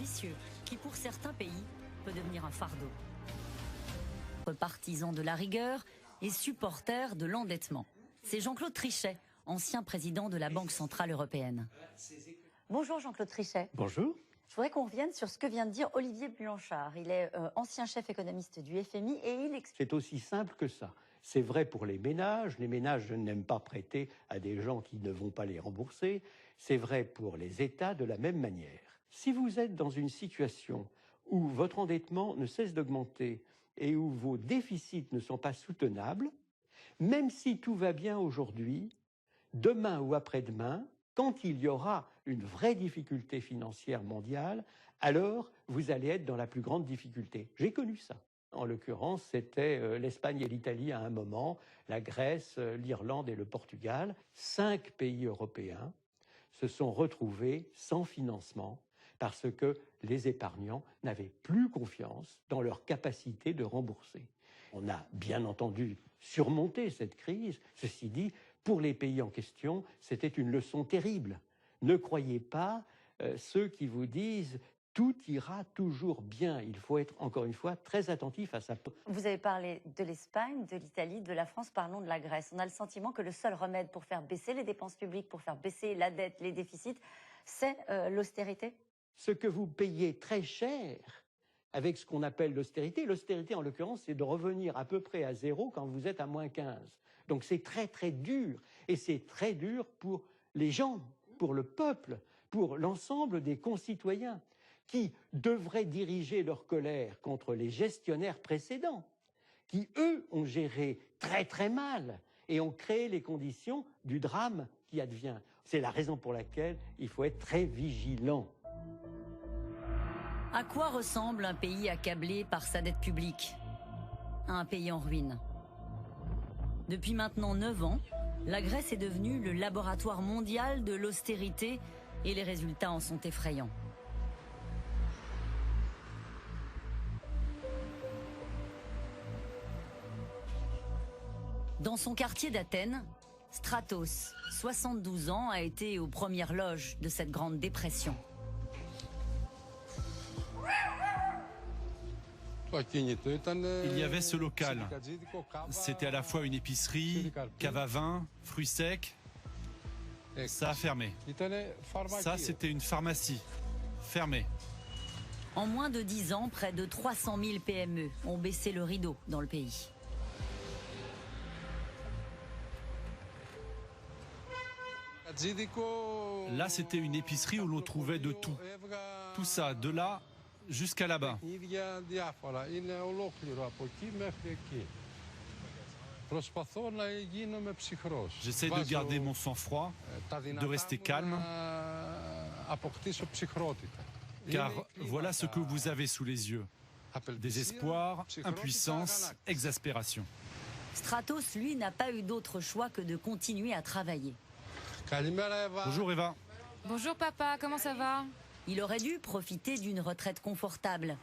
vicieux qui, pour certains pays, peut devenir un fardeau. Partisan de la rigueur et supporter de l'endettement. C'est Jean-Claude Trichet, ancien président de la Banque Centrale Européenne. Bonjour Jean-Claude Trichet. Bonjour. Je voudrais qu'on revienne sur ce que vient de dire Olivier Blanchard. Il est ancien chef économiste du FMI et il explique... C'est aussi simple que ça. C'est vrai pour les ménages. Les ménages n'aiment pas prêter à des gens qui ne vont pas les rembourser. C'est vrai pour les États de la même manière. Si vous êtes dans une situation où votre endettement ne cesse d'augmenter et où vos déficits ne sont pas soutenables, même si tout va bien aujourd'hui, demain ou après-demain, quand il y aura une vraie difficulté financière mondiale, alors vous allez être dans la plus grande difficulté. J'ai connu ça. En l'occurrence, c'était l'Espagne et l'Italie à un moment, la Grèce, l'Irlande et le Portugal. 5 pays européens se sont retrouvés sans financement parce que les épargnants n'avaient plus confiance dans leur capacité de rembourser. On a bien entendu surmonté cette crise. Ceci dit, pour les pays en question, c'était une leçon terrible. Ne croyez pas ceux qui vous disent « tout ira toujours bien ». Il faut être, encore une fois, très attentif à ça. Vous avez parlé de l'Espagne, de l'Italie, de la France, parlons de la Grèce. On a le sentiment que le seul remède pour faire baisser les dépenses publiques, pour faire baisser la dette, les déficits, c'est l'austérité. Ce que vous payez très cher avec ce qu'on appelle l'austérité, l'austérité en l'occurrence, c'est de revenir à peu près à zéro quand vous êtes à moins 15. Donc c'est très très dur, et c'est très dur pour les gens, pour le peuple, pour l'ensemble des concitoyens qui devraient diriger leur colère contre les gestionnaires précédents, qui eux ont géré très très mal et ont créé les conditions du drame qui advient. C'est la raison pour laquelle il faut être très vigilant. À quoi ressemble un pays accablé par sa dette publique? Un pays en ruine. Depuis maintenant 9 ans, la Grèce est devenue le laboratoire mondial de l'austérité et les résultats en sont effrayants. Dans son quartier d'Athènes, Stratos, 72 ans, a été aux premières loges de cette grande dépression. Il y avait ce local. C'était à la fois une épicerie, cave à vin, fruits secs. Ça a fermé. Ça, c'était une pharmacie. Fermée. En moins de 10 ans, près de 300 000 PME ont baissé le rideau dans le pays. Là, c'était une épicerie où l'on trouvait de tout. Tout ça, de là jusqu'à là-bas. J'essaie de garder mon sang-froid, de rester calme, car voilà ce que vous avez sous les yeux. Désespoir, impuissance, exaspération. Stratos, lui, n'a pas eu d'autre choix que de continuer à travailler. Bonjour Eva. Bonjour papa, comment ça va? Il aurait dû profiter d'une retraite confortable.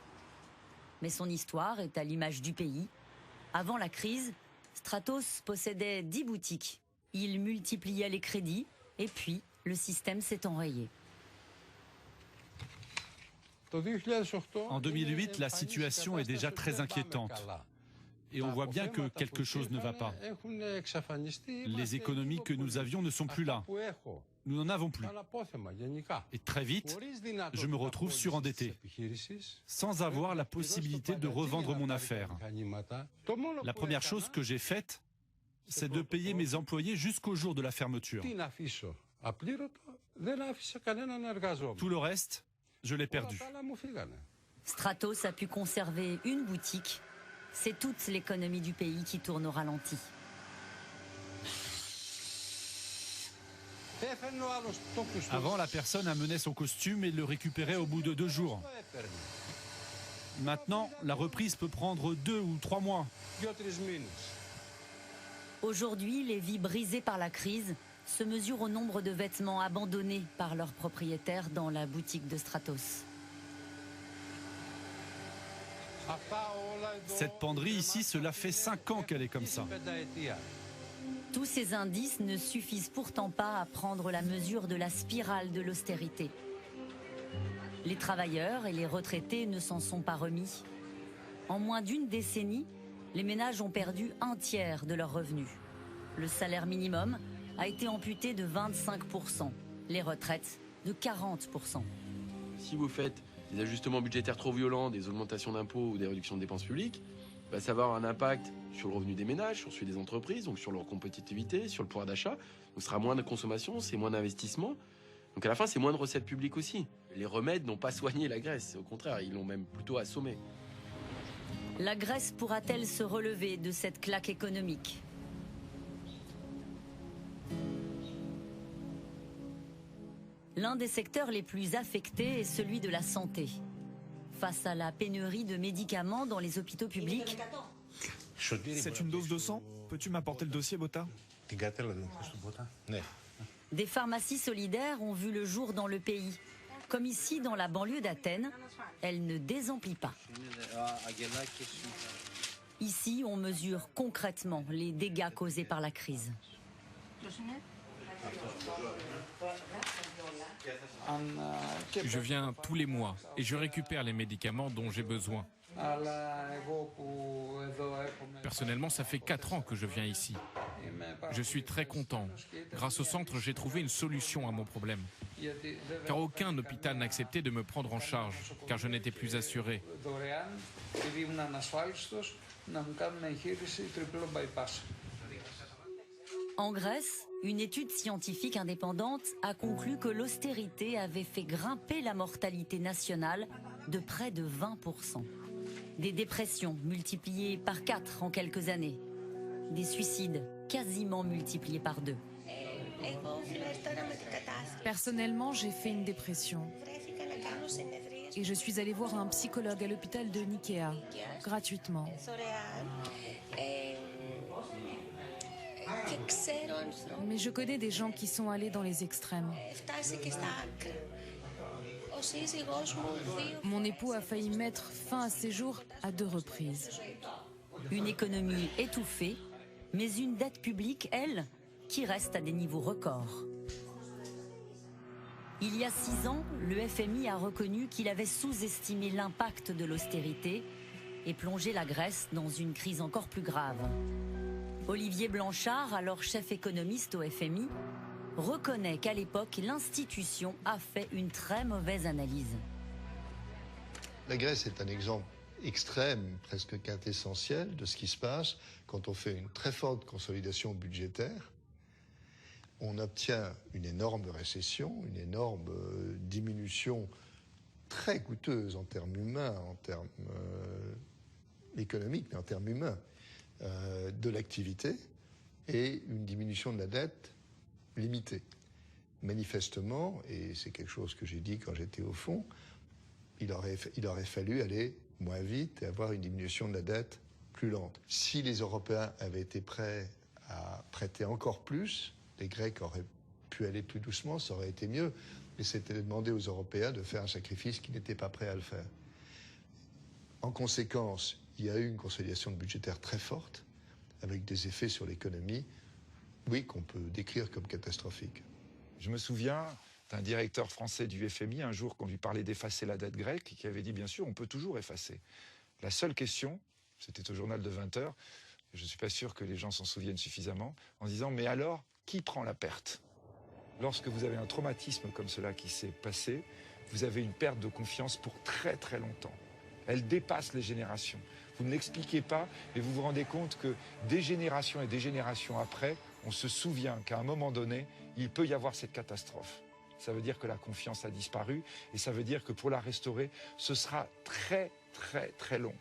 Mais son histoire est à l'image du pays. Avant la crise, Stratos possédait 10 boutiques. Il multipliait les crédits et puis le système s'est enrayé. En 2008, la situation est déjà très inquiétante. Et on voit bien que quelque chose ne va pas. Les économies que nous avions ne sont plus là. Nous n'en avons plus. Et très vite, je me retrouve surendetté, sans avoir la possibilité de revendre mon affaire. La première chose que j'ai faite, c'est de payer mes employés jusqu'au jour de la fermeture. Tout le reste, je l'ai perdu. Stratos a pu conserver une boutique. C'est toute l'économie du pays qui tourne au ralenti. Avant, la personne amenait son costume et le récupérait au bout de 2 jours. Maintenant, la reprise peut prendre 2 ou 3 mois. Aujourd'hui, les vies brisées par la crise se mesurent au nombre de vêtements abandonnés par leurs propriétaires dans la boutique de Stratos. Cette penderie ici, cela fait 5 ans qu'elle est comme ça. Tous ces indices ne suffisent pourtant pas à prendre la mesure de la spirale de l'austérité. Les travailleurs et les retraités ne s'en sont pas remis. En moins d'une décennie, les ménages ont perdu un tiers de leurs revenus. Le salaire minimum a été amputé de 25%, les retraites de 40%. Si vous faites des ajustements budgétaires trop violents, des augmentations d'impôts ou des réductions de dépenses publiques, ça va avoir un impact sur le revenu des ménages, sur celui des entreprises, donc sur leur compétitivité, sur le pouvoir d'achat. Donc ce sera moins de consommation, c'est moins d'investissement. Donc à la fin, c'est moins de recettes publiques aussi. Les remèdes n'ont pas soigné la Grèce, au contraire, ils l'ont même plutôt assommée. La Grèce pourra-t-elle se relever de cette claque économique ? L'un des secteurs les plus affectés est celui de la santé. Face à la pénurie de médicaments dans les hôpitaux publics, c'est une dose de sang? Peux-tu m'apporter le dossier, Botta? des pharmacies solidaires ont vu le jour dans le pays. Comme ici, dans la banlieue d'Athènes, elles ne désemplissent pas. Ici, on mesure concrètement les dégâts causés par la crise. Je viens tous les mois et je récupère les médicaments dont j'ai besoin. Personnellement, ça fait 4 ans que je viens ici. Je suis très content. Grâce au centre, j'ai trouvé une solution à mon problème. Car aucun hôpital n'acceptait de me prendre en charge, car je n'étais plus assuré. En Grèce, une étude scientifique indépendante a conclu que l'austérité avait fait grimper la mortalité nationale de près de 20%. Des dépressions multipliées par 4 en quelques années. Des suicides quasiment multipliés par 2. Personnellement, j'ai fait une dépression. Et je suis allée voir un psychologue à l'hôpital de Nikéa, gratuitement. Mais je connais des gens qui sont allés dans les extrêmes. Mon époux a failli mettre fin à ses jours à 2 reprises. Une économie étouffée, mais une dette publique, elle, qui reste à des niveaux records. Il y a 6 ans, le FMI a reconnu qu'il avait sous-estimé l'impact de l'austérité et plongé la Grèce dans une crise encore plus grave. Olivier Blanchard, alors chef économiste au FMI, reconnaît qu'à l'époque, l'institution a fait une très mauvaise analyse. La Grèce est un exemple extrême, presque quintessentiel de ce qui se passe quand on fait une très forte consolidation budgétaire. On obtient une énorme récession, une énorme diminution très coûteuse en termes humains, en termes économiques, mais en termes humains, de l'activité et une diminution de la dette limitée. Manifestement, et c'est quelque chose que j'ai dit quand j'étais au fond, il aurait fallu aller moins vite et avoir une diminution de la dette plus lente. Si les Européens avaient été prêts à prêter encore plus, les Grecs auraient pu aller plus doucement, ça aurait été mieux. Mais c'était demander aux Européens de faire un sacrifice qu'ils n'étaient pas prêts à le faire. En conséquence, il y a eu une consolidation budgétaire très forte, avec des effets sur l'économie, oui, qu'on peut décrire comme catastrophiques. Je me souviens d'un directeur français du FMI, un jour qu'on lui parlait d'effacer la dette grecque, qui avait dit, bien sûr, on peut toujours effacer. La seule question, c'était au journal de 20h, je ne suis pas sûr que les gens s'en souviennent suffisamment, en disant, mais alors, qui prend la perte? Lorsque vous avez un traumatisme comme cela qui s'est passé, vous avez une perte de confiance pour très très longtemps. Elle dépasse les générations. Vous ne l'expliquez pas, mais vous vous rendez compte que des générations et des générations après, on se souvient qu'à un moment donné, il peut y avoir cette catastrophe. Ça veut dire que la confiance a disparu et ça veut dire que pour la restaurer, ce sera très très très long.